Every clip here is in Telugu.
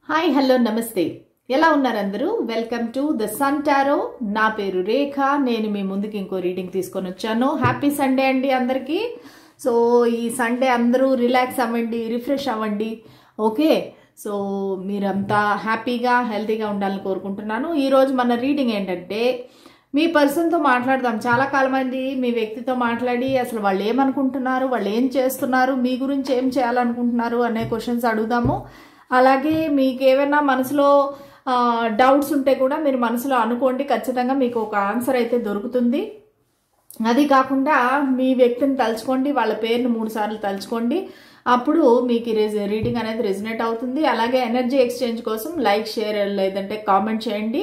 హాయ్ హలో నమస్తే ఎలా ఉన్నారు అందరూ welcome to the sun tarot నా పేరు రేఖ నేను మీ ముందుకి ఇంకో రీడింగ్ తీసుకొని వచ్చాను హ్యాపీ సండే అండి అందరికీ సో ఈ సండే అందరూ రిలాక్స్ అవ్వండి రిఫ్రెష్ అవ్వండి ఓకే సో మీరంతా హ్యాపీగా హెల్తీగా ఉండాలని కోరుకుంటున్నాను ఈ రోజు మన రీడింగ్ ఏంటంటే మీ పర్సన్తో మాట్లాడదాం చాలా కాలమంది మీ వ్యక్తితో మాట్లాడి అసలు వాళ్ళు ఏమనుకుంటున్నారు వాళ్ళు ఏం చేస్తున్నారు మీ గురించి ఏం చేయాలనుకుంటున్నారు అనే క్వశ్చన్స్ అడుగుదాము అలాగే మీకు ఏమైనా మనసులో డౌట్స్ ఉంటే కూడా మీరు మనసులో అనుకోండి ఖచ్చితంగా మీకు ఒక ఆన్సర్ అయితే దొరుకుతుంది అది కాకుండా మీ వ్యక్తిని తలుచుకోండి వాళ్ళ పేరుని 3 సార్లు తలుచుకోండి అప్పుడు మీకు రీడింగ్ అనేది రెజనేట్ అవుతుంది అలాగే ఎనర్జీ ఎక్స్చేంజ్ కోసం లైక్ షేర్ లేదంటే కామెంట్ చేయండి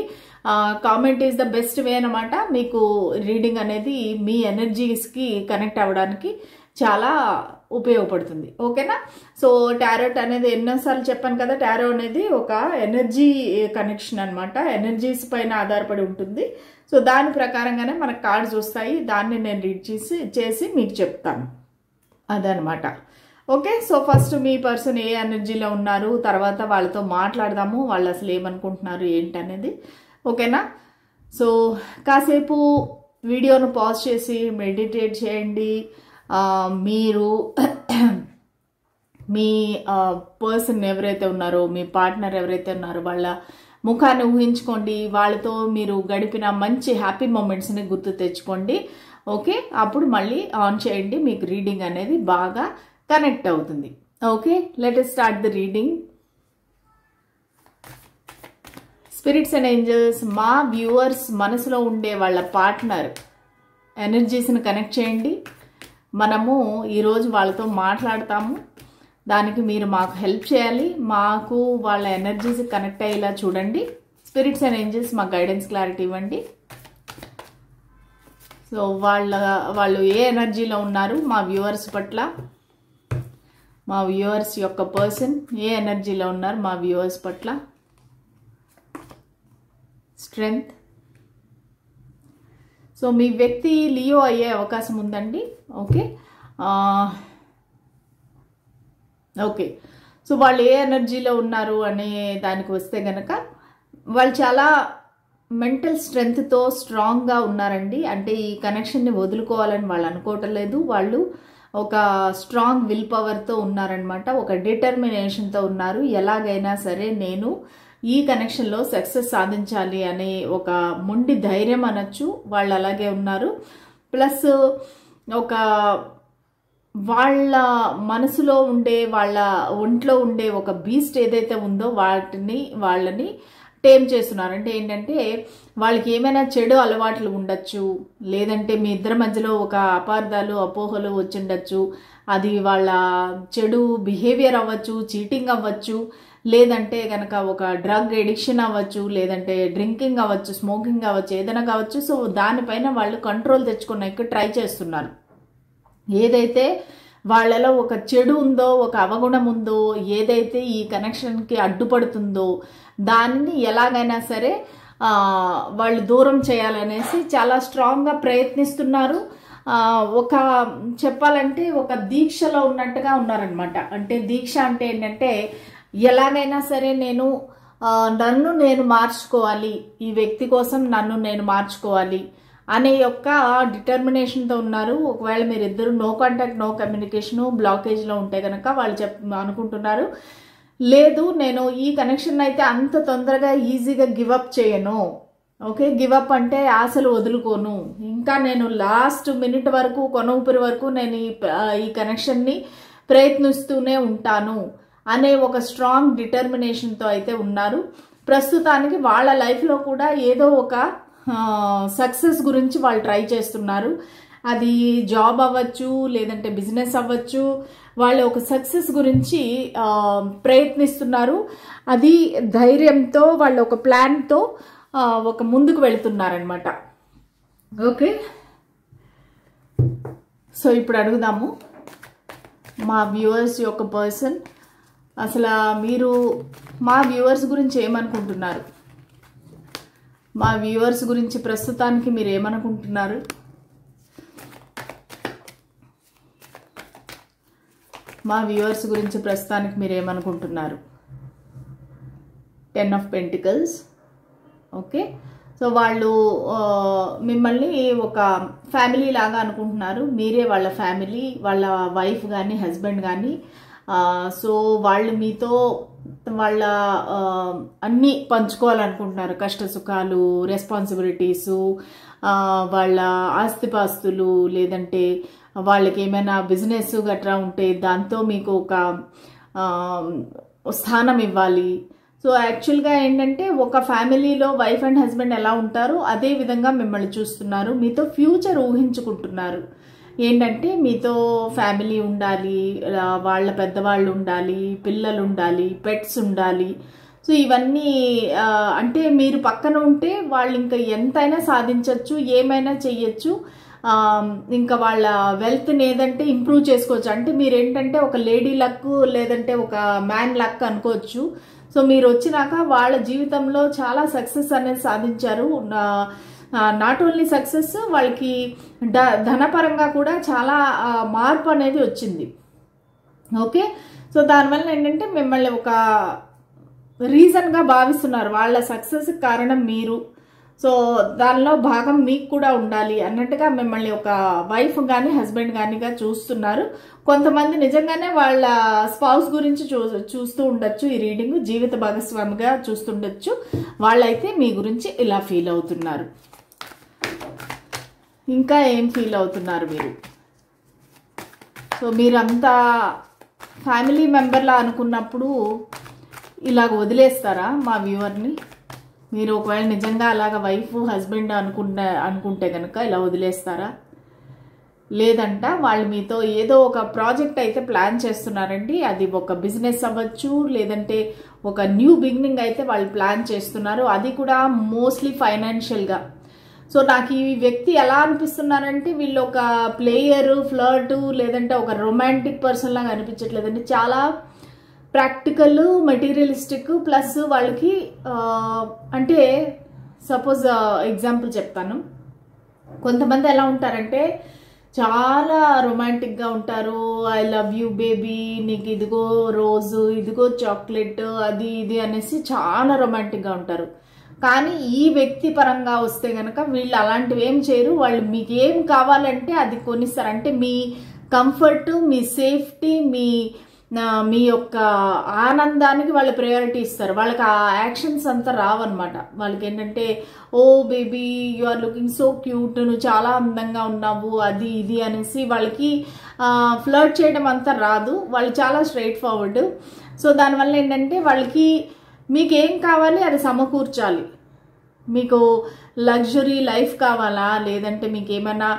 comment is the best way అనమాట మీకు రీడింగ్ అనేది మీ ఎనర్జీస్కి కనెక్ట్ అవ్వడానికి చాలా ఉపయోగపడుతుంది ఓకేనా సో టారోట్ అనేది ఎన్నోసార్లు చెప్పాను కదా టారో అనేది ఒక ఎనర్జీ కనెక్షన్ అనమాట ఎనర్జీస్ పైన ఆధారపడి ఉంటుంది సో దాని ప్రకారంగానే మనకు కార్డ్స్ వస్తాయి దాన్ని నేను రీడ్ చేసి మీకు చెప్తాను అదనమాట ఓకే సో ఫస్ట్ మీ పర్సన్ ఏ ఎనర్జీలో ఉన్నారు తర్వాత వాళ్ళతో మాట్లాడదాము వాళ్ళు అసలు ఏమనుకుంటున్నారు ఏంటనేది ఓకేనా సో కాసేపు వీడియోను పాజ్ చేసి మెడిటేట్ చేయండి మీరు మీ పర్సన్ ఎవరైతే ఉన్నారో మీ పార్ట్నర్ ఎవరైతే ఉన్నారో వాళ్ళ ముఖాన్ని ఊహించుకోండి వాళ్ళతో మీరు గడిపిన మంచి హ్యాపీ మూమెంట్స్ని గుర్తు తెచ్చుకోండి ఓకే అప్పుడు మళ్ళీ ఆన్ చేయండి మీకు రీడింగ్ అనేది బాగా కనెక్ట్ అవుతుంది okay let us start the reading spirits and angels మా వ్యూవర్స్ మనసులో ఉండే వాళ్ళ పార్ట్నర్ ఎనర్జీస్ని కనెక్ట్ చేయండి మనము ఈరోజు వాళ్ళతో మాట్లాడతాము దానికి మీరు మాకు హెల్ప్ చేయాలి మాకు వాళ్ళ ఎనర్జీస్ కనెక్ట్ అయ్యేలా చూడండి స్పిరిట్స్ అండ్ ఏంజల్స్ మాకు గైడెన్స్ క్లారిటీ ఇవ్వండి సో వాళ్ళు ఏ ఎనర్జీలో ఉన్నారు మా వ్యూవర్స్ పట్ల మా వ్యూవర్స్ యొక్క పర్సన్ ఏ ఎనర్జీలో ఉన్నారు మా వ్యూవర్స్ పట్ల స్ట్రెంగ్త్ సో మీ వ్యక్తి లియో అయ్యే అవకాశం ఉందండి ఓకే ఓకే సో వాళ్ళు ఏ ఎనర్జీలో ఉన్నారు అనే దానికి వస్తే గనక వాళ్ళు చాలా మెంటల్ స్ట్రెంగ్త్తో స్ట్రాంగ్గా ఉన్నారండి అంటే ఈ కనెక్షన్ని వదులుకోవాలని వాళ్ళు అనుకోవటం లేదు వాళ్ళు ఒక స్ట్రాంగ్ విల్ పవర్తో ఉన్నారనమాట ఒక డిటర్మినేషన్తో ఉన్నారు ఎలాగైనా సరే నేను ఈ కనెక్షన్లో సక్సెస్ సాధించాలి అనే ఒక మొండి ధైర్యం అనొచ్చు వాళ్ళు అలాగే ఉన్నారు ప్లస్ ఒక వాళ్ళ మనసులో ఉండే వాళ్ళ ఒంట్లో ఉండే ఒక బీస్ట్ ఏదైతే ఉందో వాళ్ళని టేమ్ చేస్తున్నారు అంటే ఏంటంటే వాళ్ళకి ఏమైనా చెడు అలవాట్లు ఉండొచ్చు లేదంటే మీ ఇద్దరి మధ్యలో ఒక అపార్థాలు అపోహలు వచ్చిండొచ్చు అది వాళ్ళ చెడు బిహేవియర్ అవ్వచ్చు చీటింగ్ అవ్వచ్చు లేదంటే కనుక ఒక డ్రగ్ ఎడిక్షన్ అవ్వచ్చు లేదంటే డ్రింకింగ్ అవ్వచ్చు స్మోకింగ్ అవ్వచ్చు ఏదైనా కావచ్చు సో దానిపైన వాళ్ళు కంట్రోల్ తెచ్చుకున్నాక ట్రై చేస్తున్నారు ఏదైతే వాళ్ళలో ఒక చెడు ఉందో ఒక అవగుణం ఉందో ఏదైతే ఈ కనెక్షన్కి అడ్డుపడుతుందో దానిని ఎలాగైనా సరే వాళ్ళు దూరం చేయాలనేసి చాలా స్ట్రాంగ్గా ప్రయత్నిస్తున్నారు ఒక చెప్పాలంటే ఒక దీక్షలో ఉన్నట్టుగా ఉన్నారనమాట అంటే దీక్ష అంటే ఏంటంటే ఎలాగైనా సరే నన్ను నేను మార్చుకోవాలి ఈ వ్యక్తి కోసం నన్ను నేను మార్చుకోవాలి అనే యొక్క డిటర్మినేషన్తో ఉన్నారు ఒకవేళ మీరిద్దరు నో కాంటాక్ట్ నో కమ్యూనికేషను బ్లాకేజ్లో ఉంటే కనుక వాళ్ళు అనుకుంటున్నారు లేదు నేను ఈ కనెక్షన్ అయితే అంత తొందరగా ఈజీగా గివప్ చేయను ఓకే గివప్ అంటే ఆశలు వదులుకోను ఇంకా నేను లాస్ట్ మినిట్ వరకు కొన ఊపిరి వరకు నేను ఈ కనెక్షన్ని ప్రయత్నిస్తూనే ఉంటాను అనే ఒక స్ట్రాంగ్ డిటర్మినేషన్తో అయితే ఉన్నారు ప్రస్తుతానికి వాళ్ళ లైఫ్లో కూడా ఏదో ఒక సక్సెస్ గురించి వాళ్ళు ట్రై చేస్తున్నారు అది జాబ్ అవ్వచ్చు లేదంటే బిజినెస్ అవ్వచ్చు వాళ్ళు ఒక సక్సెస్ గురించి ప్రయత్నిస్తున్నారు అది ధైర్యంతో వాళ్ళు ఒక ప్లాన్తో ఒక ముందుకు వెళ్తున్నారనమాట ఓకే సో ఇప్పుడు అడుగుదాము మా వ్యూవర్స్ యొక్క పర్సన్ అసలు మీరు మా వ్యూవర్స్ గురించి ఏమనుకుంటున్నారు మా వ్యూవర్స్ గురించి ప్రస్తుతానికి మీరు ఏమనుకుంటున్నారు మా వ్యూవర్స్ గురించి ప్రస్తుతానికి మీరు ఏమనుకుంటున్నారు 10 ఆఫ్ పెంటికల్స్. ఓకే, సో వాళ్ళు మిమ్మల్ని ఒక ఫ్యామిలీ లాగా అనుకుంటున్నారు. మీరే వాళ్ళ ఫ్యామిలీ, వాళ్ళ వైఫ్ కానీ హస్బెండ్ కానీ. సో వాళ్ళు మీతో వాళ్ళ అన్నీ పంచుకోవాలనుకుంటున్నారు. కష్ట సుఖాలు, రెస్పాన్సిబిలిటీసు, వాళ్ళ ఆస్తిపాస్తులు, లేదంటే వాళ్ళకి ఏమైనా బిజినెస్ గట్రా ఉంటే దాంతో మీకు ఒక స్థానం ఇవ్వాలి. సో యాక్చువల్గా ఏంటంటే ఒక ఫ్యామిలీలో వైఫ్ అండ్ హస్బెండ్ ఎలా ఉంటారో అదే విధంగా మిమ్మల్ని చూస్తున్నారు. మీతో ఫ్యూచర్ ఊహించుకుంటున్నారు. ఏంటంటే మీతో ఫ్యామిలీ ఉండాలి, వాళ్ళ పెద్దవాళ్ళు ఉండాలి, పిల్లలు ఉండాలి, పెట్స్ ఉండాలి. సో ఇవన్నీ అంటే మీరు పక్కన ఉంటే వాళ్ళు ఇంకా ఎంతైనా సాధించవచ్చు, ఏమైనా చెయ్యొచ్చు. ఇంకా వాళ్ళ వెల్త్ని ఏదంటే ఇంప్రూవ్ చేసుకోవచ్చు. అంటే మీరేంటంటే ఒక లేడీ లక్ లేదంటే ఒక మ్యాన్ లక్ అనుకోవచ్చు. సో మీరు వచ్చినాక వాళ్ళ జీవితంలో చాలా సక్సెస్ అనేది సాధించారు. నాట్ ఓన్లీ సక్సెస్, వాళ్ళకి ధనపరంగా కూడా చాలా మార్పు అనేది వచ్చింది. ఓకే, సో దానివల్ల ఏంటంటే మిమ్మల్ని ఒక రీజన్గా భావిస్తున్నారు. వాళ్ళ సక్సెస్ కారణం మీరు. సో దానిలో భాగం మీకు కూడా ఉండాలి అన్నట్టుగా మిమ్మల్ని ఒక వైఫ్ కానీ హస్బెండ్ కానీగా చూస్తున్నారు. కొంతమంది నిజంగానే వాళ్ళ స్పౌస్ గురించి చూస్తూ ఉండొచ్చు. ఈ రీడింగ్ జీవిత భాగస్వామిగా చూస్తుండొచ్చు. వాళ్ళైతే మీ గురించి ఇలా ఫీల్ అవుతున్నారు. ఇంకా ఏం ఫీల్ అవుతున్నారు మీరు? సో మీరంతా ఫ్యామిలీ మెంబర్లా అనుకున్నప్పుడు ఇలాగ వదిలేస్తారా మా వ్యూవర్ని? మీరు ఒకవేళ నిజంగా అలాగ వైఫ్ హస్బెండ్ అనుకుంటే కనుక ఇలా వదిలేస్తారా? లేదంట వాళ్ళు మీతో ఏదో ఒక ప్రాజెక్ట్ అయితే ప్లాన్ చేస్తున్నారండి. అది ఒక బిజినెస్ అవ్వచ్చు, లేదంటే ఒక న్యూ బిగినింగ్ అయితే వాళ్ళు ప్లాన్ చేస్తున్నారు. అది కూడా మోస్ట్లీ ఫైనాన్షియల్గా. సో నాకు ఈ వ్యక్తి ఎలా అనిపిస్తున్నారంటే వీళ్ళు ఒక ప్లేయర్, ఫ్లర్ట్, లేదంటే ఒక రొమాంటిక్ పర్సన్ లాగా అనిపించట్లేదండి. చాలా ప్రాక్టికల్, మెటీరియలిస్టిక్, ప్లస్ వాళ్ళకి అంటే సపోజ్ ఎగ్జాంపుల్ చెప్తాను. కొంతమంది ఎలా ఉంటారంటే చాలా రొమాంటిక్గా ఉంటారు. ఐ లవ్ యూ బేబీ, నీకు ఇదిగో రోజు, ఇదిగో చాక్లెట్, అది ఇది అనేసి చాలా రొమాంటిక్గా ఉంటారు. కానీ ఈ వ్యక్తి పరంగా వస్తే కనుక వీళ్ళు అలాంటివి ఏం చేయరు. వాళ్ళు మీకు ఏం కావాలంటే అది కొనిస్తారు. అంటే మీ కంఫర్ట్, మీ సేఫ్టీ, మీ యొక్క ఆనందానికి వాళ్ళు ప్రయారిటీ ఇస్తారు. వాళ్ళకి ఆ యాక్షన్స్ అంతా రావన్నమాట. వాళ్ళకి ఏంటంటే oh baby you are looking so cute, నువ్వు చాలా అందంగా ఉన్నావు, అది ఇది అనేసి వాళ్ళకి ఫ్లర్ట్ చేయడం అంతా రాదు. వాళ్ళు చాలా స్ట్రైట్ ఫార్వర్డ్. సో దానివల్ల ఏంటంటే వాళ్ళకి మీకు ఏం కావాలి అది సమకూర్చాలి. మీకు లగ్జరీ లైఫ్ కావాలా, లేదంటే మీకు ఏమైనా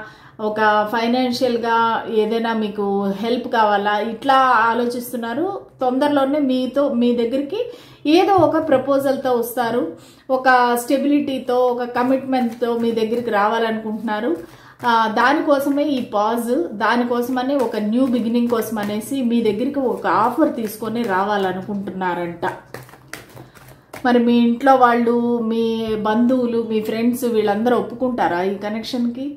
ఒక ఫైనాన్షియల్గా ఏదైనా మీకు హెల్ప్ కావాలా, ఇట్లా ఆలోచిస్తున్నారు. తొందరలోనే మీ దగ్గరికి ఏదో ఒక ప్రపోజల్తో వస్తారు. ఒక స్టెబిలిటీతో, ఒక కమిట్మెంట్తో మీ దగ్గరికి రావాలనుకుంటున్నారు. దానికోసమే ఈ పాజ్, దానికోసమనే ఒక న్యూ బిగినింగ్ కోసం అనేసి మీ దగ్గరికి ఒక ఆఫర్ తీసుకొని రావాలనుకుంటున్నారంట. మరి మీ ఇంట్లో వాళ్ళు, మీ బంధువులు, మీ ఫ్రెండ్స్ వీళ్ళందరూ ఒప్పుకుంటారా ఈ కనెక్షన్కి?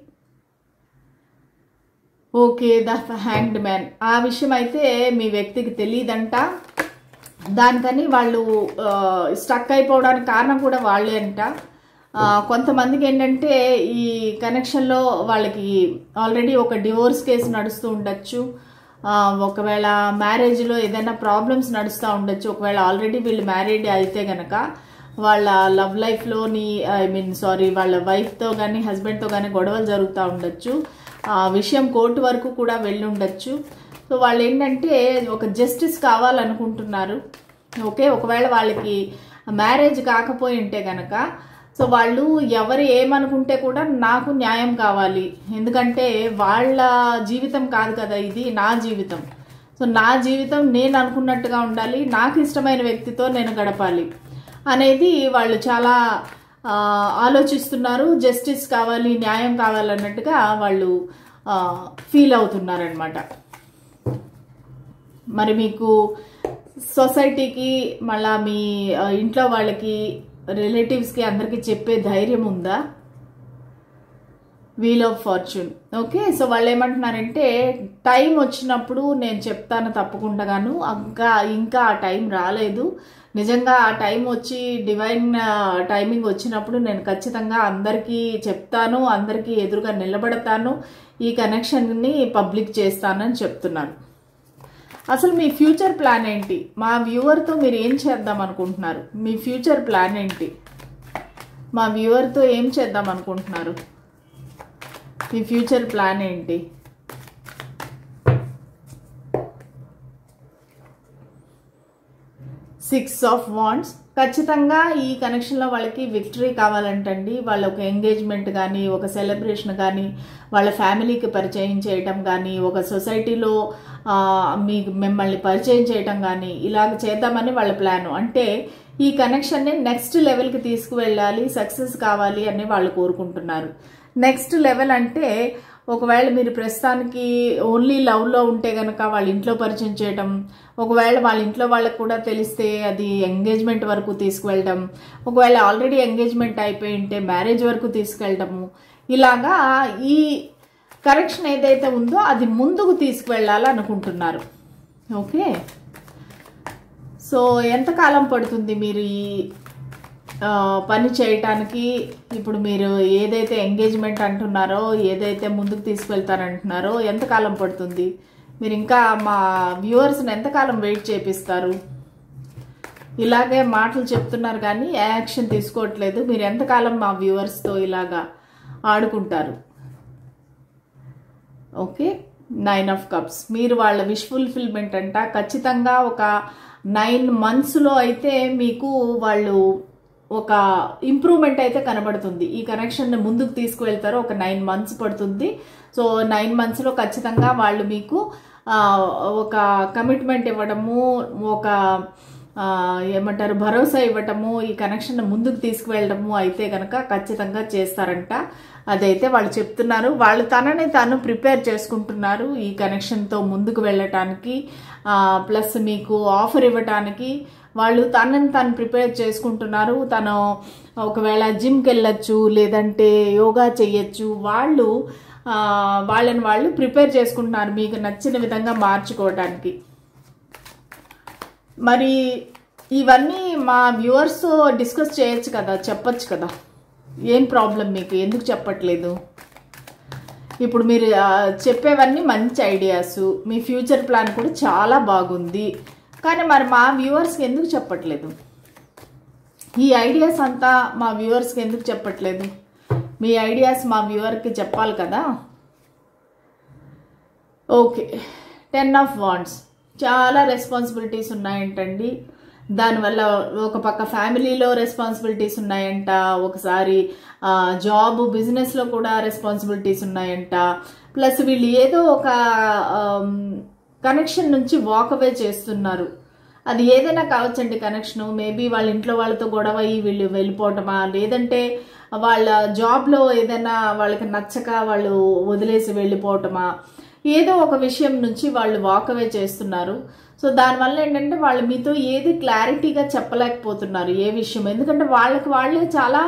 Okay, the hanged man. ఆ విషయం అయితే మీ వ్యక్తికి తెలియదంట. దానికని వాళ్ళు స్టక్ అయిపోవడానికి కారణం కూడా వాళ్ళే అంట. కొంతమందికి ఏంటంటే ఈ కనెక్షన్లో వాళ్ళకి ఆల్రెడీ ఒక డివోర్స్ కేసు నడుస్తూ ఉండొచ్చు. ఒకవేళ మ్యారేజ్లో ఏదైనా ప్రాబ్లమ్స్ నడుస్తూ ఉండొచ్చు. ఒకవేళ ఆల్రెడీ వీళ్ళు మ్యారీడ్ అయితే కనుక వాళ్ళ లవ్ లైఫ్లోని వాళ్ళ వైఫ్తో కానీ హస్బెండ్తో కానీ గొడవలు జరుగుతూ ఉండొచ్చు. విషయం కోర్టు వరకు కూడా వెళ్ళి ఉండొచ్చు. సో వాళ్ళు ఏంటంటే ఒక జస్టిస్ కావాలనుకుంటున్నారు. ఓకే, ఒకవేళ వాళ్ళకి మ్యారేజ్ కాకపోయి ఉంటే కనుక సో వాళ్ళు ఎవరు ఏమనుకుంటే కూడా నాకు న్యాయం కావాలి. ఎందుకంటే వాళ్ళ జీవితం కాదు కదా, ఇది నా జీవితం. సో నా జీవితం నేను అనుకున్నట్టుగా ఉండాలి, నాకు ఇష్టమైన వ్యక్తితో నేను గడపాలి అనేది వాళ్ళు చాలా ఆలోచిస్తున్నారు. జస్టిస్ కావాలి, న్యాయం కావాలన్నట్టుగా వాళ్ళు ఫీల్ అవుతున్నారనమాట. మరి మీకు సొసైటీకి, మళ్ళా మీ ఇంట్లో వాళ్ళకి, రిలేటివ్స్కి అందరికీ చెప్పే ధైర్యం ఉందా? Wheel of fortune. Okay, so వాళ్ళు ఏమంటున్నారంటే టైం వచ్చినప్పుడు నేను చెప్తాను తప్పకుండాను, ఇంకా ఆ టైం రాలేదు. నిజంగా ఆ టైం వచ్చి డివైన్ టైమింగ్ వచ్చినప్పుడు నేను ఖచ్చితంగా అందరికీ చెప్తాను, అందరికీ ఎదురుగా నిలబడతాను, ఈ కనెక్షన్ని పబ్లిక్ చేస్తానని చెప్తున్నాను. అసలు మీ ఫ్యూచర్ ప్లాన్ ఏంటి? మా వ్యూవర్తో మీరు ఏం చేద్దాం అనుకుంటున్నారు? మీ ఫ్యూచర్ ప్లాన్ ఏంటి? మా వ్యూవర్తో ఏం చేద్దాం అనుకుంటున్నారు? మీ ఫ్యూచర్ ప్లాన్ ఏంటి? Six of wands. ఖచ్చితంగా ఈ కనెక్షన్లో వాళ్ళకి విక్టరీ కావాలంటండి. వాళ్ళ ఒక ఎంగేజ్మెంట్ కానీ, ఒక సెలబ్రేషన్ కానీ, వాళ్ళ ఫ్యామిలీకి పరిచయం చేయటం కానీ, ఒక సొసైటీలో మిమ్మల్ని పరిచయం చేయటం కానీ ఇలాగ చేద్దామని వాళ్ళ ప్లాను. అంటే ఈ కనెక్షన్ని నెక్స్ట్ లెవెల్కి తీసుకువెళ్ళాలి, సక్సెస్ కావాలి అని వాళ్ళు కోరుకుంటున్నారు. నెక్స్ట్ లెవెల్ అంటే ఒకవేళ మీరు ప్రస్తుతానికి ఓన్లీ లవ్లో ఉంటే కనుక వాళ్ళ ఇంట్లో పరిచయం చేయటం, ఒకవేళ వాళ్ళ ఇంట్లో వాళ్ళకు కూడా తెలిస్తే అది ఎంగేజ్మెంట్ వరకు తీసుకువెళ్ళడం, ఒకవేళ ఆల్రెడీ ఎంగేజ్మెంట్ అయిపోయి ఉంటే మ్యారేజ్ వరకు తీసుకెళ్ళటము, ఇలాగా ఈ కరెక్షన్ ఏదైతే ఉందో అది ముందుకు తీసుకువెళ్ళాలనుకుంటున్నారు. ఓకే, సో ఎంతకాలం పడుతుంది మీరు ఈ పని చేయటానికి? ఇప్పుడు మీరు ఏదైతే ఎంగేజ్మెంట్ అంటున్నారో, ఏదైతే ముందుకు తీసుకెళ్తారంటున్నారో ఎంతకాలం పడుతుంది? మీరు ఇంకా మా వ్యూవర్స్ని ఎంతకాలం వెయిట్ చేపిస్తారు? ఇలాగే మాటలు చెప్తున్నారు కానీ యాక్షన్ తీసుకోవట్లేదు. మీరు ఎంతకాలం మా వ్యూవర్స్తో ఇలాగా ఆడుకుంటారు? Okay, 9 of cups. మీరు వాళ్ళ విష్ ఫుల్ఫిల్మెంట్ అంట. ఖచ్చితంగా ఒక 9 మంత్స్లో అయితే మీకు వాళ్ళు ఒక ఇంప్రూవ్మెంట్ అయితే కనబడుతుంది. ఈ కనెక్షన్ ముందుకు తీసుకువెళ్తారు. ఒక 9 మంత్స్ పడుతుంది. సో 9 మంత్స్లో ఖచ్చితంగా వాళ్ళు మీకు ఒక కమిట్మెంట్ ఇవ్వడము, ఒక ఏమంటారు భరోసా ఇవ్వటము, ఈ కనెక్షన్ ముందుకు తీసుకువెళ్ళడము అయితే కనుక ఖచ్చితంగా చేస్తారంట. అదైతే వాళ్ళు చెప్తున్నారు. వాళ్ళు తనని తాను ప్రిపేర్ చేసుకుంటున్నారు ఈ కనెక్షన్తో ముందుకు వెళ్ళటానికి, ప్లస్ మీకు ఆఫర్ ఇవ్వటానికి వాళ్ళు తనని తాను ప్రిపేర్ చేసుకుంటున్నారు. తను ఒకవేళ జిమ్కి వెళ్ళొచ్చు, లేదంటే యోగా చెయ్యొచ్చు. వాళ్ళని వాళ్ళు ప్రిపేర్ చేసుకుంటున్నారు మీకు నచ్చిన విధంగా మార్చుకోవడానికి. మరి ఇవన్నీ మా వ్యూవర్స్తో డిస్కస్ చేయొచ్చు కదా, చెప్పచ్చు కదా. ఏం ప్రాబ్లం మీకు? ఎందుకు చెప్పట్లేదు? ఇప్పుడు మీరు చెప్పేవన్నీ మంచి ఐడియాస్, మీ ఫ్యూచర్ ప్లాన్ కూడా చాలా బాగుంది. కానీ మరి మా వ్యూవర్స్కి ఎందుకు చెప్పట్లేదు? ఈ ఐడియాస్ అంతా మా వ్యూవర్స్కి ఎందుకు చెప్పట్లేదు? మీ ఐడియాస్ మా వ్యూవర్కి చెప్పాలి కదా. Okay, 10 of wands. చాలా రెస్పాన్సిబిలిటీస్ ఉన్నాయంటండి. దానివల్ల ఒక పక్క ఫ్యామిలీలో రెస్పాన్సిబిలిటీస్ ఉన్నాయంట, ఒకసారి జాబ్ బిజినెస్లో కూడా రెస్పాన్సిబిలిటీస్ ఉన్నాయంట. ప్లస్ వీళ్ళు ఏదో ఒక కనెక్షన్ నుంచి వాక్ అవే చేస్తున్నారు. అది ఏదైనా కావచ్చండి కనెక్షను. మేబీ వాళ్ళ ఇంట్లో వాళ్ళతో గొడవ అయ్యి వీళ్ళు వెళ్ళిపోవటమా, లేదంటే వాళ్ళ జాబ్లో ఏదైనా వాళ్ళకి నచ్చక వాళ్ళు వదిలేసి వెళ్ళిపోవటమా, ఏదో ఒక విషయం నుంచి వాళ్ళు వాక్ అవే చేస్తున్నారు. సో దానివల్ల ఏంటంటే వాళ్ళు మీతో ఏది క్లారిటీగా చెప్పలేకపోతున్నారు ఏ విషయం. ఎందుకంటే వాళ్ళే చాలా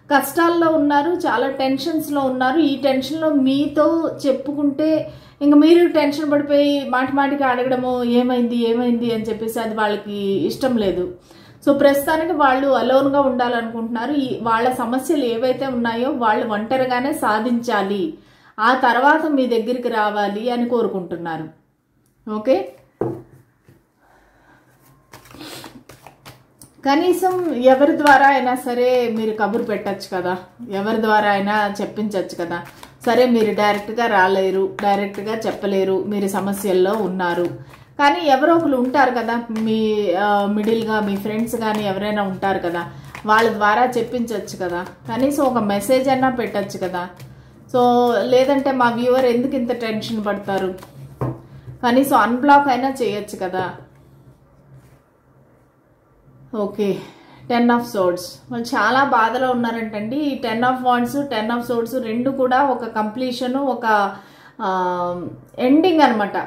కష్టాల్లో ఉన్నారు, చాలా టెన్షన్స్లో ఉన్నారు. ఈ టెన్షన్లో మీతో చెప్పుకుంటే ఇంకా మీరు టెన్షన్ పడిపోయి మాటికి అడగడము ఏమైంది అని చెప్పేసి అది వాళ్ళకి ఇష్టం లేదు. సో ప్రస్తుతానికి వాళ్ళు అలోన్గా ఉండాలనుకుంటున్నారు. వాళ్ళ సమస్యలు ఏవైతే ఉన్నాయో వాళ్ళు ఒంటరిగానే సాధించాలి, ఆ తర్వాత మీ దగ్గరికి రావాలి అని కోరుకుంటున్నారు. ఓకే, కనీసం ఎవరి ద్వారా అయినా సరే మీరు కబురు పెట్టచ్చు కదా, ఎవరి ద్వారా అయినా చెప్పించవచ్చు కదా. సరే మీరు డైరెక్ట్గా రాలేరు, డైరెక్ట్గా చెప్పలేరు, మీరు సమస్యల్లో ఉన్నారు, కానీ ఎవరో ఒకరు ఉంటారు కదా మీ మిడిల్గా, మీ ఫ్రెండ్స్ కానీ ఎవరైనా ఉంటారు కదా, వాళ్ళ ద్వారా చెప్పించవచ్చు కదా. కనీసం ఒక మెసేజ్ అయినా పెట్టచ్చు కదా. సో లేదంటే మా వ్యూవర్ ఎందుకు ఇంత టెన్షన్ పడతారు, కనీసం అన్బ్లాక్ అయినా చేయొచ్చు కదా. Okay, 10 of swords. వాళ్ళు చాలా బాధలో ఉన్నారంటండి. ఈ 10 ఆఫ్ వాండ్స్, 10 ఆఫ్ సోర్డ్స్ రెండు కూడా ఒక కంప్లీషన్, ఒక ఎండింగ్ అనమాట.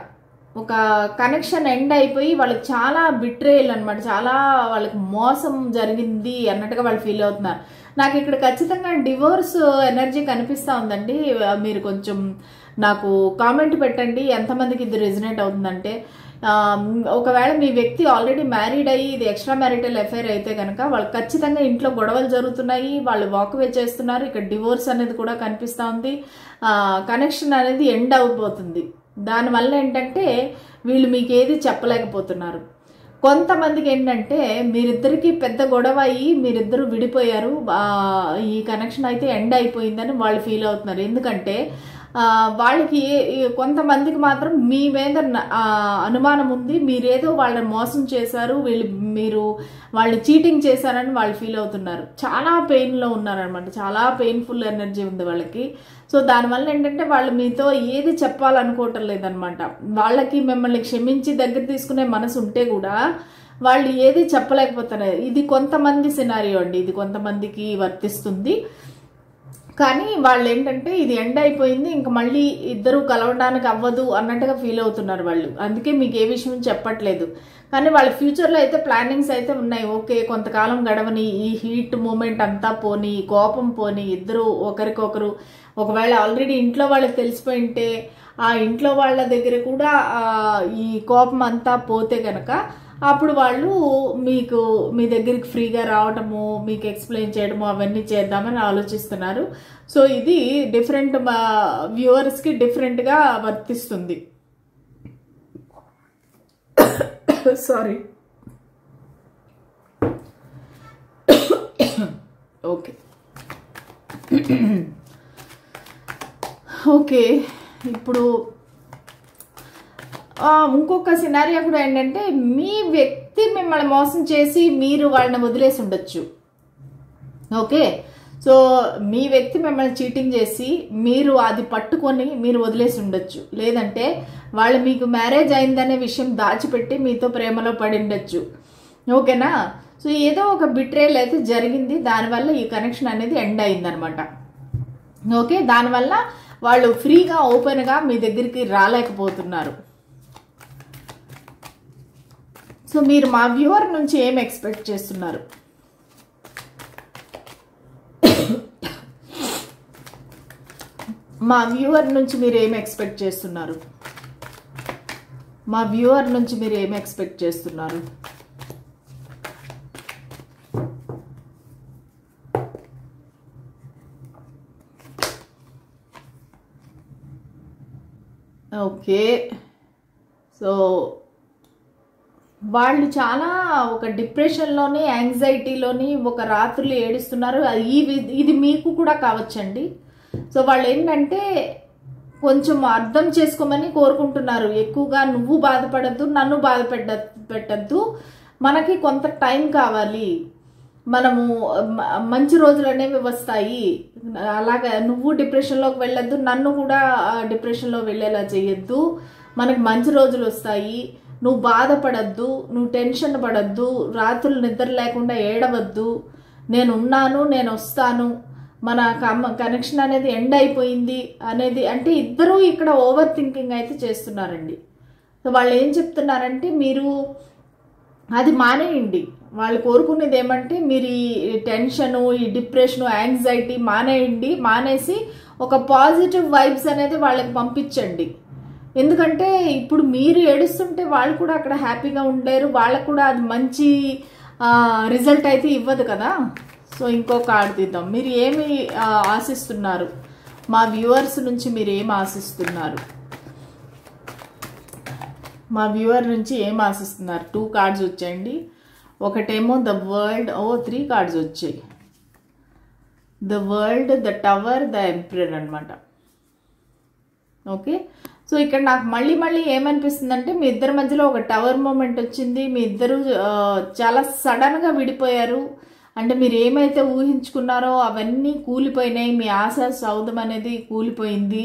ఒక కనెక్షన్ ఎండ్ అయిపోయి వాళ్ళకి చాలా బిట్రేయల్ అనమాట, చాలా వాళ్ళకి మోసం జరిగింది అన్నట్టుగా వాళ్ళు ఫీల్ అవుతున్నారు. నాకు ఇక్కడ ఖచ్చితంగా డివోర్స్ ఎనర్జీ కనిపిస్తూ ఉందండి. మీరు కొంచెం నాకు కామెంట్ పెట్టండి ఎంతమందికి ఇది రెజినేట్ అవుతుందంటే. ఒకవేళ మీ వ్యక్తి ఆల్రెడీ మ్యారీడ్ అయ్యి ఇది ఎక్స్ట్రా మ్యారిటల్ అఫైర్ అయితే కనుక వాళ్ళు ఖచ్చితంగా ఇంట్లో గొడవలు జరుగుతున్నాయి, వాళ్ళు వాక్వే చేస్తున్నారు. ఇక్కడ డివోర్స్ అనేది కూడా కనిపిస్తూ ఉంది. కనెక్షన్ అనేది ఎండ్ అయిపోతుంది. దానివల్ల ఏంటంటే వీళ్ళు మీకు ఏది చెప్పలేకపోతున్నారు. కొంతమందికి ఏంటంటే మీరిద్దరికి పెద్ద గొడవ అయ్యి మీరిద్దరు విడిపోయారు, ఈ కనెక్షన్ అయితే ఎండ్ అయిపోయిందని వాళ్ళు ఫీల్ అవుతున్నారు. ఎందుకంటే వాళ్ళకి కొంతమందికి మాత్రం మీ మీద అనుమానం ఉంది, మీరేదో వాళ్ళని మోసం చేశారు, మీరు వాళ్ళు చీటింగ్ చేశారని వాళ్ళు ఫీల్ అవుతున్నారు. చాలా పెయిన్లో ఉన్నారనమాట, చాలా పెయిన్ఫుల్ ఎనర్జీ ఉంది వాళ్ళకి. సో దానివల్ల ఏంటంటే వాళ్ళు మీతో ఏది చెప్పాలనుకోవటం లేదనమాట. వాళ్ళకి మిమ్మల్ని క్షమించి దగ్గర తీసుకునే మనసు ఉంటే కూడా వాళ్ళు ఏది చెప్పలేకపోతున్నారు. ఇది కొంతమంది సినారియో అండి, ఇది కొంతమందికి వర్తిస్తుంది. కానీ వాళ్ళు ఏంటంటే ఇది ఎండ్ అయిపోయింది, ఇంకా మళ్ళీ ఇద్దరు కలవడానికి అవ్వదు అన్నట్టుగా ఫీల్ అవుతున్నారు వాళ్ళు. అందుకే మీకు ఏ విషయం చెప్పట్లేదు. కానీ వాళ్ళ ఫ్యూచర్లో అయితే ప్లానింగ్స్ అయితే ఉన్నాయి. ఓకే, కొంతకాలం గడవని, ఈ హీట్ మూమెంట్ అంతా పోని, కోపం పోని, ఇద్దరు ఒకరికొకరు ఒకవేళ ఆల్రెడీ ఇంట్లో వాళ్ళకి తెలిసిపోయింటే ఆ ఇంట్లో వాళ్ళ దగ్గర కూడా ఈ కోపం అంతా పోతే కనుక అప్పుడు వాళ్ళు మీకు మీ దగ్గరికి ఫ్రీగా రావటము, మీకు ఎక్స్ప్లెయిన్ చేయడము అవన్నీ చేద్దామని ఆలోచిస్తున్నారు. సో ఇది డిఫరెంట్ వ్యూవర్స్కి డిఫరెంట్గా వర్తిస్తుంది. సారీ. ఓకే ఓకే ఇప్పుడు ఇంకొక సినారియా కూడా ఏంటంటే మీ వ్యక్తి మిమ్మల్ని మోసం చేసి మీరు వాళ్ళని వదిలేసి ఉండొచ్చు. ఓకే, సో మీ వ్యక్తి మిమ్మల్ని చీటింగ్ చేసి మీరు అది పట్టుకొని మీరు వదిలేసి ఉండొచ్చు. లేదంటే వాళ్ళు మీకు మ్యారేజ్ అయిందనే విషయం దాచిపెట్టి మీతో ప్రేమలో పడి ఉండొచ్చు. ఓకేనా? సో ఏదో ఒక బిట్రేల్ అయితే జరిగింది, దానివల్ల ఈ కనెక్షన్ అనేది ఎండ్ అయిందనమాట. ఓకే, దానివల్ల వాళ్ళు ఫ్రీగా ఓపెన్గా మీ దగ్గరికి రాలేకపోతున్నారు. సో మీరు మా వ్యూవర్ నుంచి ఏం ఎక్స్పెక్ట్ చేస్తున్నారు? మా వ్యూవర్ నుంచి మీరు ఏం ఎక్స్పెక్ట్ చేస్తున్నారు? మా వ్యూవర్ నుంచి మీరు ఏం ఎక్స్పెక్ట్ చేస్తున్నారు? ఓకే, సో వాళ్ళు చాలా ఒక డిప్రెషన్లోని, యాంగ్జైటీలోని ఒక రాత్రులు ఏడుస్తున్నారు. ఇది మీకు కూడా కావచ్చండి. సో వాళ్ళు ఏంటంటే కొంచెం అర్థం చేసుకోమని కోరుకుంటున్నారు. ఎక్కువగా నువ్వు బాధపడద్దు, నన్ను పెట్టద్దు, మనకి కొంత టైం కావాలి, మనము మంచి రోజులు అనేవి వస్తాయి, అలాగా నువ్వు డిప్రెషన్లోకి వెళ్ళొద్దు, నన్ను కూడా డిప్రెషన్లో వెళ్ళేలా చేయొద్దు, మనకి మంచి రోజులు వస్తాయి, నువ్వు బాధపడద్దు, నువ్వు టెన్షన్ పడద్దు, రాత్రులు నిద్ర లేకుండా ఏడవద్దు, నేను ఉన్నాను, నేను వస్తాను, మన కనెక్షన్ అనేది ఎండ్ అయిపోయింది అనేది. అంటే ఇద్దరూ ఇక్కడ ఓవర్ థింకింగ్ అయితే చేస్తున్నారండి. సో వాళ్ళు ఏం చెప్తున్నారంటే మీరు అది మానేయండి. వాళ్ళు కోరుకునేది ఏమంటే మీరు ఈ టెన్షను, ఈ డిప్రెషను, యాంగ్జైటీ మానేయండి, మానేసి ఒక పాజిటివ్ వైబ్స్ అనేది వాళ్ళకి పంపించండి. ఎందుకంటే ఇప్పుడు మీరు ఏడుస్తుంటే వాళ్ళు కూడా అక్కడ హ్యాపీగా ఉండలేరు, వాళ్ళకు కూడా అది మంచి రిజల్ట్ అయితే ఇవ్వదు కదా. సో ఇంకో కార్డు తీద్దాం. మీరు ఏమి ఆశిస్తున్నారు? మా వ్యూవర్స్ నుంచి మీరు ఏం ఆశిస్తున్నారు? మా వ్యూవర్ నుంచి ఏం ఆశిస్తున్నారు? 2 కార్డ్స్ వచ్చాయండి. ఒకటేమో ద వరల్డ్, 3 కార్డ్స్ వచ్చాయి. The world, the tower, the emperor అనమాట. ఓకే, సో ఇక్కడ నాకు మళ్ళీ ఏమనిపిస్తుంది అంటే మీ ఇద్దరి మధ్యలో ఒక టవర్ మూమెంట్ వచ్చింది. మీ ఇద్దరు చాలా సడన్గా విడిపోయారు. అంటే మీరు ఏమైతే ఊహించుకున్నారో అవన్నీ కూలిపోయినాయి, మీ ఆశ సౌధం అనేది కూలిపోయింది.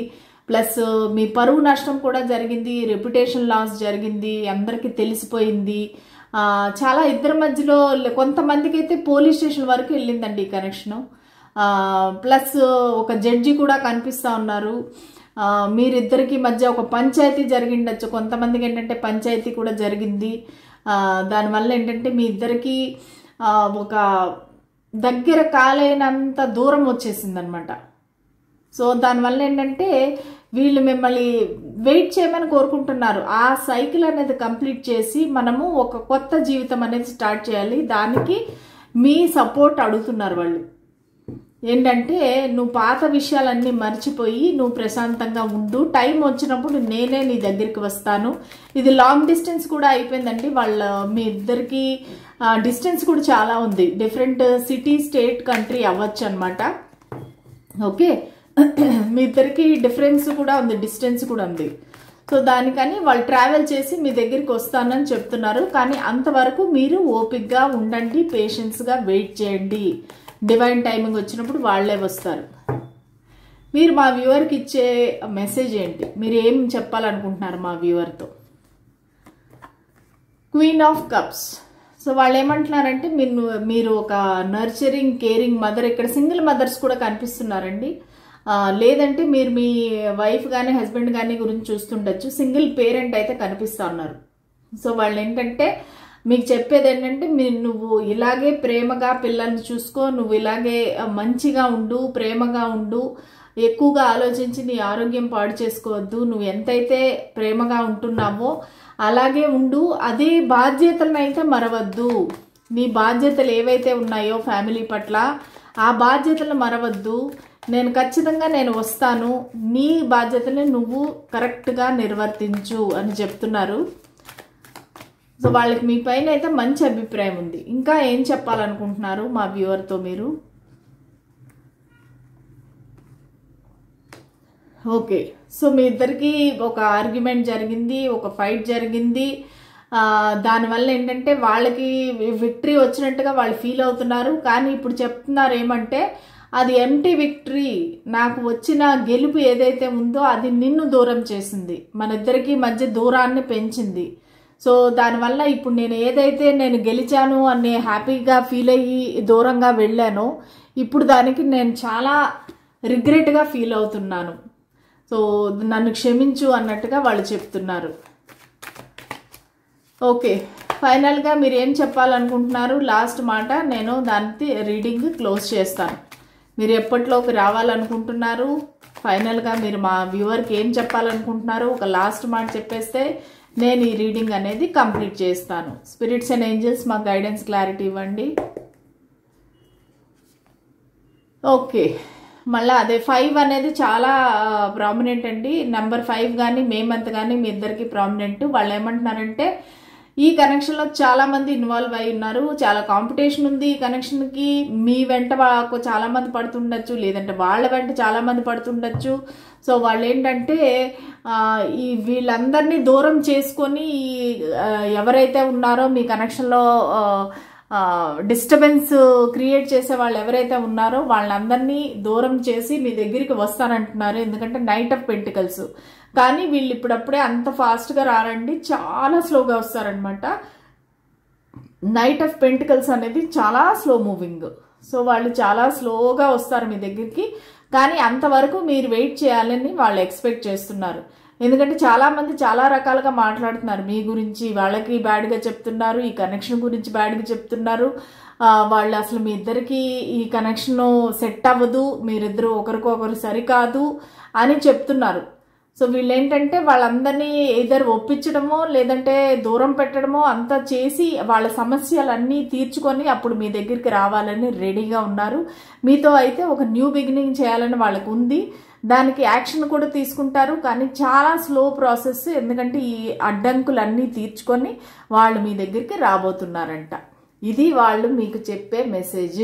ప్లస్ మీ పరువు నష్టం కూడా జరిగింది, రెప్యుటేషన్ లాస్ జరిగింది, అందరికీ తెలిసిపోయింది. చాలా ఇద్దరి మధ్యలో కొంతమందికి అయితే పోలీస్ స్టేషన్ వరకు వెళ్ళిందండి ఈ కనెక్షను. ప్లస్ ఒక జడ్జి కూడా కనిపిస్తూ ఉన్నారు. మీరిద్దరికి మధ్య ఒక పంచాయతీ జరిగిండొచ్చు. కొంతమందికి ఏంటంటే పంచాయతీ కూడా జరిగింది. దానివల్ల ఏంటంటే మీ ఇద్దరికి ఒక దగ్గర కాలేనంత దూరం వచ్చేసింది అనమాట. సో దానివల్ల ఏంటంటే వీళ్ళు మిమ్మల్ని వెయిట్ చేయమని కోరుకుంటున్నారు. ఆ సైకిల్ అనేది కంప్లీట్ చేసి మనము ఒక కొత్త జీవితం అనేది స్టార్ట్ చేయాలి. దానికి మీ సపోర్ట్ అడుగుతున్నారు వాళ్ళు. ఏంటంటే నువ్వు పాత విషయాలన్నీ మర్చిపోయి నువ్వు ప్రశాంతంగా ఉండు, టైం వచ్చినప్పుడు నేనే నీ దగ్గరికి వస్తాను. ఇది లాంగ్ డిస్టెన్స్ కూడా అయిపోయిందండి. మీ ఇద్దరికి డిస్టెన్స్ కూడా చాలా ఉంది. డిఫరెంట్ సిటీ, స్టేట్, కంట్రీ అవ్వచ్చు అనమాట. ఓకే, మీ ఇద్దరికి డిఫరెన్స్ కూడా ఉంది, డిస్టెన్స్ కూడా ఉంది. సో దానికని వాళ్ళు ట్రావెల్ చేసి మీ దగ్గరికి వస్తానని చెప్తున్నారు. కానీ అంతవరకు మీరు ఓపిక్గా ఉండండి, పేషెన్స్గా వెయిట్ చేయండి. డివైన్ టైమింగ్ వచ్చినప్పుడు వాళ్ళే వస్తారు. మీరు మా వ్యూవర్కి ఇచ్చే మెసేజ్ ఏంటి? మీరు ఏం చెప్పాలనుకుంటున్నారు మా వ్యూవర్తో? Queen of cups. సో వాళ్ళు ఏమంటున్నారంటే మీరు ఒక నర్చరింగ్, కేరింగ్ మదర్. ఇక్కడ సింగిల్ మదర్స్ కూడా కనిపిస్తున్నారండి. లేదంటే మీరు మీ వైఫ్ కానీ హస్బెండ్ కానీ గురించి చూస్తుండొచ్చు. సింగిల్ పేరెంట్ అయితే కనిపిస్తూ ఉన్నారు. సో వాళ్ళు ఏంటంటే మీకు చెప్పేది ఏంటంటే నువ్వు ఇలాగే ప్రేమగా పిల్లల్ని చూసుకో, నువ్వు ఇలాగే మంచిగా ఉండు, ప్రేమగా ఉండు, ఎక్కువగా ఆలోచించి నీ ఆరోగ్యం పాడు చేసుకోవద్దు. నువ్వు ఎంతైతే ప్రేమగా ఉంటున్నావో అలాగే ఉండు. అదే బాధ్యతలను అయితే మరవద్దు. నీ బాధ్యతలు ఏవైతే ఉన్నాయో ఫ్యామిలీ పట్ల ఆ బాధ్యతలను మరవద్దు. ఖచ్చితంగా నేను వస్తాను, నీ బాధ్యతని నువ్వు కరెక్ట్గా నిర్వర్తించు అని చెప్తున్నారు. సో వాళ్ళకి మీ పైన అయితే మంచి అభిప్రాయం ఉంది. ఇంకా ఏం చెప్పాలనుకుంటున్నారు మా వ్యూవర్తో మీరు? ఓకే, సో మీ ఇద్దరికి ఒక ఆర్గ్యుమెంట్ జరిగింది, ఒక ఫైట్ జరిగింది. దానివల్ల ఏంటంటే వాళ్ళకి విక్టరీ వచ్చినట్టుగా వాళ్ళు ఫీల్ అవుతున్నారు. కానీ ఇప్పుడు చెప్తున్నారు ఏమంటే అది ఎంటీ విక్టరీ. నాకు వచ్చిన గెలుపు ఏదైతే ఉందో అది నిన్ను దూరం చేసింది, మన ఇద్దరికి మధ్య దూరాన్ని పెంచింది. సో దానివల్ల ఇప్పుడు నేను గెలిచాను అని హ్యాపీగా ఫీల్ అయ్యి దూరంగా వెళ్ళాను, ఇప్పుడు దానికి నేను చాలా రిగ్రెట్గా ఫీల్ అవుతున్నాను. సో నన్ను క్షమించు అన్నట్టుగా వాళ్ళు చెప్తున్నారు. ఓకే, ఫైనల్గా మీరు ఏం చెప్పాలనుకుంటున్నారు? లాస్ట్ మాట నేను దానికి రీడింగ్ క్లోజ్ చేస్తాను. మీరు ఎప్పటిలోకి రావాలనుకుంటున్నారు? ఫైనల్గా మీరు మా వ్యూవర్కి ఏం చెప్పాలనుకుంటున్నారు? ఒక లాస్ట్ మాట చెప్పేస్తే నేను ఈ రీడింగ్ అనేది కంప్లీట్ చేస్తాను. స్పిరిట్స్ అండ్ ఏంజల్స్ మా గైడెన్స్ క్లారిటీ ఇవ్వండి. ఓకే, మళ్ళీ అదే 5 అనేది చాలా ప్రామినెంట్ అండి. నెంబర్ 5 కానీ మే మంత్ కానీ మీ ఇద్దరికి ప్రామినెంట్. వాళ్ళు ఏమంటున్నారంటే ఈ కనెక్షన్లో చాలా మంది ఇన్వాల్వ్ అయి ఉన్నారు, చాలా కాంపిటీషన్ ఉంది ఈ కనెక్షన్కి. మీ వెంట చాలా మంది పడుతుండొచ్చు, లేదంటే వాళ్ళ వెంట చాలా మంది పడుతుండొచ్చు. సో వాళ్ళు ఏంటంటే వీళ్ళందరినీ దూరం చేసుకొని ఎవరైతే ఉన్నారో మీ కనెక్షన్లో డిస్టర్బెన్స్ క్రియేట్ చేసే వాళ్ళు ఎవరైతే ఉన్నారో వాళ్ళందరినీ దూరం చేసి మీ దగ్గరికి వస్తానంటున్నారు. ఎందుకంటే నైట్ ఆఫ్ పెంటికల్స్. కానీ వీళ్ళు ఇప్పుడప్పుడే అంత ఫాస్ట్గా రారండి, చాలా స్లోగా వస్తారనమాట. నైట్ ఆఫ్ పెంటికల్స్ అనేది చాలా స్లో మూవింగ్. సో వాళ్ళు చాలా స్లోగా వస్తారు మీ దగ్గరికి. కానీ అంతవరకు మీరు వెయిట్ చేయాలని వాళ్ళు ఎక్స్పెక్ట్ చేస్తున్నారు. ఎందుకంటే చాలామంది చాలా రకాలుగా మాట్లాడుతున్నారు మీ గురించి. వాళ్ళకి బ్యాడ్గా చెప్తున్నారు, ఈ కనెక్షన్ గురించి బ్యాడ్గా చెప్తున్నారు. వాళ్ళు అసలు మీ ఇద్దరికి ఈ కనెక్షన్ సెట్ అవ్వదు, మీరిద్దరు ఒకరికొకరు సరికాదు అని చెప్తున్నారు. సో వీళ్ళు ఏంటంటే వాళ్ళందరినీ ఇద్దరు ఒప్పించడమో లేదంటే దూరం పెట్టడమో అంతా చేసి వాళ్ళ సమస్యలన్నీ తీర్చుకొని అప్పుడు మీ దగ్గరికి రావాలని రెడీగా ఉన్నారు. మీతో అయితే ఒక న్యూ బిగినింగ్ చేయాలని వాళ్ళకు ఉంది. దానికి యాక్షన్ కూడా తీసుకుంటారు, కానీ చాలా స్లో ప్రాసెస్. ఎందుకంటే ఈ అడ్డంకులన్నీ తీర్చుకొని వాళ్ళు మీ దగ్గరికి రాబోతున్నారంట. ఇది వాళ్ళు మీకు చెప్పే మెసేజ్.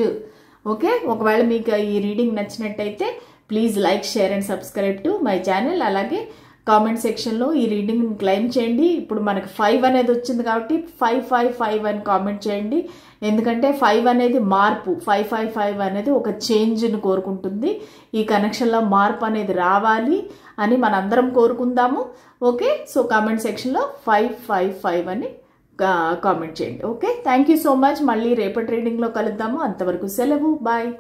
ఓకే, ఒకవేళ మీకు ఈ రీడింగ్ నచ్చినట్టయితే please like, share and subscribe to my channel. అలాగే కామెంట్ సెక్షన్లో ఈ రీడింగ్ని క్లెయిమ్ చేయండి. ఇప్పుడు మనకు 5 అనేది వచ్చింది కాబట్టి 555 అని కామెంట్ చేయండి. ఎందుకంటే 5 అనేది మార్పు, 555 అనేది ఒక చేంజ్ని కోరుకుంటుంది. ఈ కనెక్షన్లో మార్పు అనేది రావాలి అని మనందరం కోరుకుందాము. ఓకే, సో కామెంట్ సెక్షన్లో 555 అని కామెంట్ చేయండి. Okay, thank you so much. మళ్ళీ రేపటి రీడింగ్లో కలుద్దాము. అంతవరకు సెలవు, బాయ్.